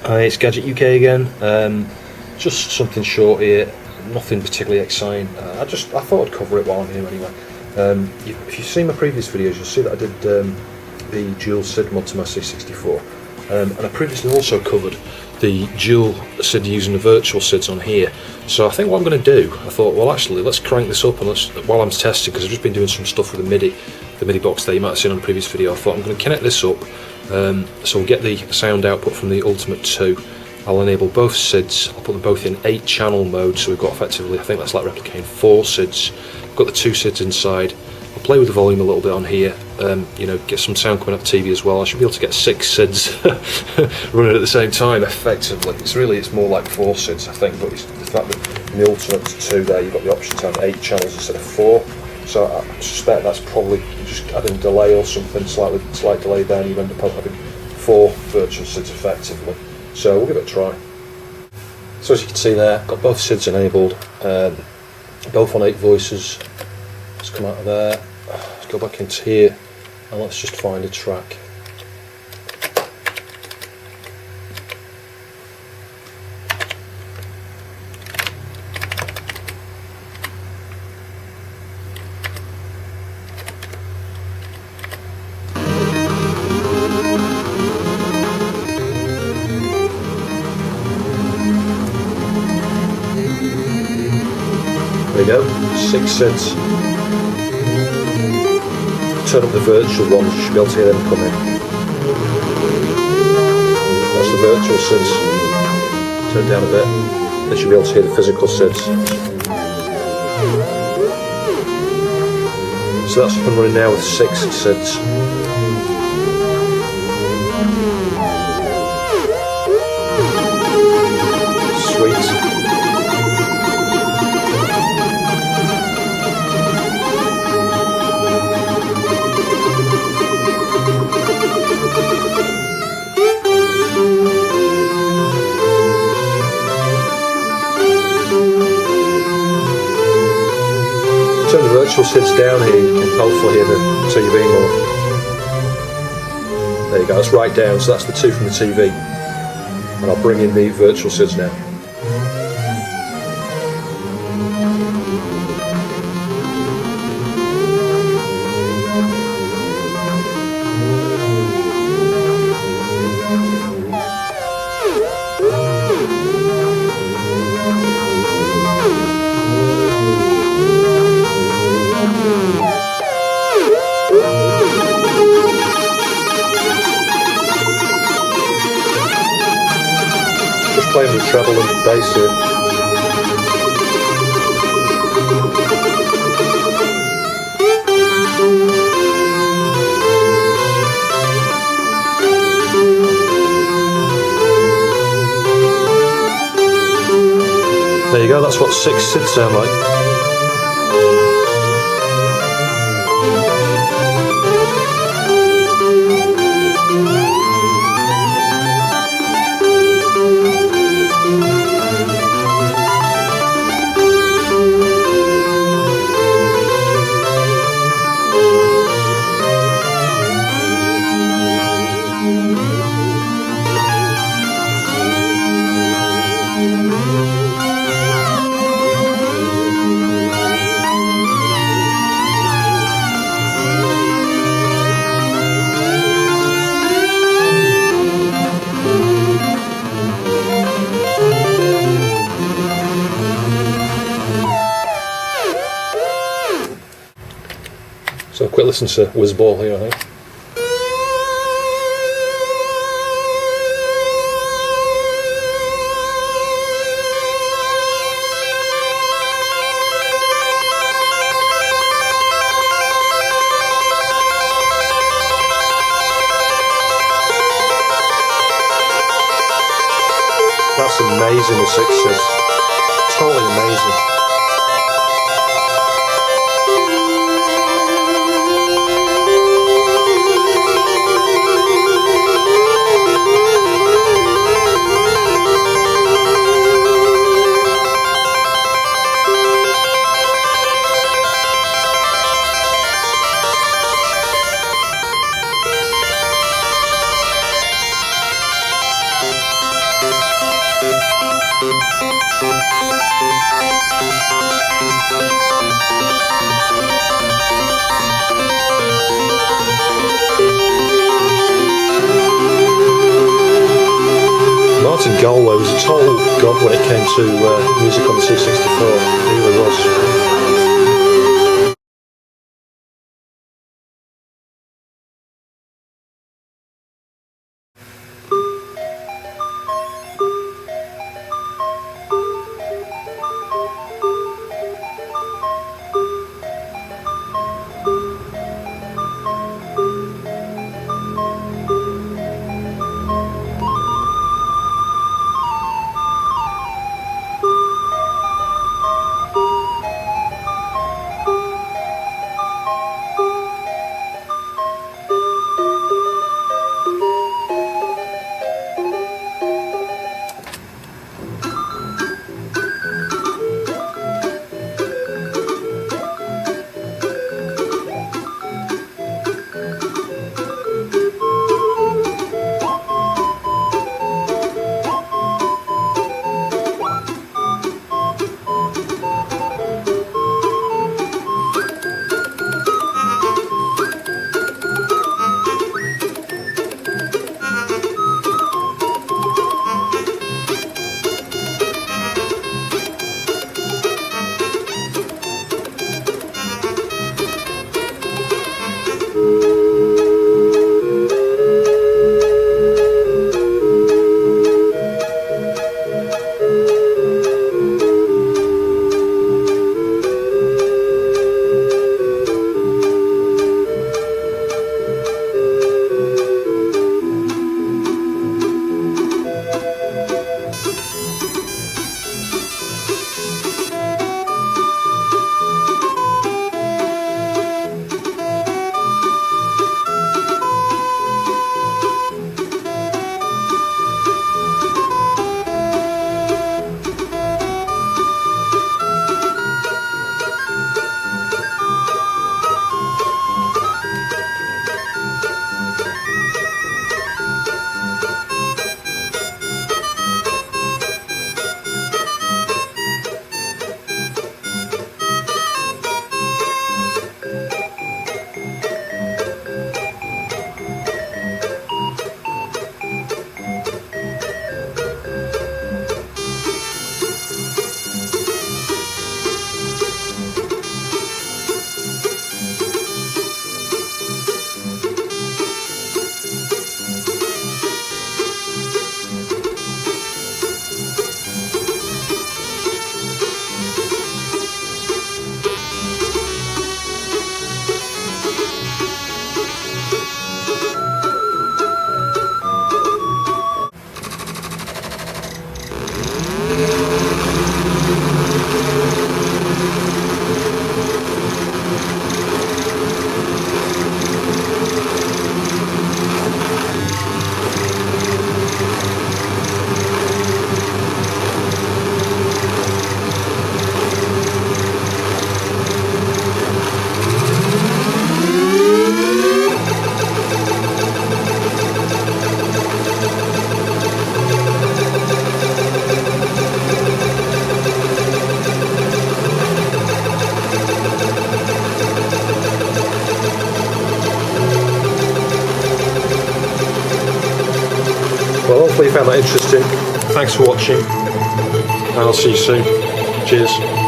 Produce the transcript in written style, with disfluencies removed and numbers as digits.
Hi, it's Gadget UK again. Just something short here, nothing particularly exciting. I thought I'd cover it while I'm here anyway. If you've seen my previous videos, you'll see that I did the dual SID mod to my C64, and I previously also covered the dual SID using the virtual SIDs on here. So I think what I'm going to do, I thought, well actually let's crank this up and while I'm testing, because I've just been doing some stuff with the MIDI box that you might have seen on the previous video. I thought I'm going to connect this up. So we'll get the sound output from the Ultimate 2. I'll enable both SIDs, I'll put them both in 8-channel mode, so we've got effectively, I think that's like replicating 4 SIDs. I've got the 2 SIDs inside. I'll play with the volume a little bit on here, you know, get some sound coming up TV as well. I should be able to get 6 SIDs running at the same time effectively. It's more like 4 SIDs I think, but it's the fact that in the Ultimate 2 there you've got the option to have 8 channels instead of 4. So I suspect that's probably just adding delay or something, slight delay there, and you end up having 4 virtual SIDs effectively. So we'll give it a try. So as you can see there, I've got both SIDs enabled, both on 8 voices. Let's come out of there, let's go back into here, and let's just find a track. There you go, 6 SIDs. Turn up the virtual ones, you should be able to hear them coming. That's the virtual SIDs. Turn it down a bit, then you should be able to hear the physical SIDs. So that's up and running now with 6 SIDs. Sweet. Turn the virtual SIDs down here, you can hopefully hear the TV more. There you go, that's right down, so that's the 2 from the TV. And I'll bring in the virtual SIDs now. Just playing with treble and bass here. There you go, that's what 6 SIDs sound like. So a quick listen to Whizball here, I think. That's amazing with 6 SIDs. Totally amazing. Galway was a total god when it came to music on the C64. It really was. Well, hopefully you found that interesting. Thanks for watching, and I'll see you soon. Cheers.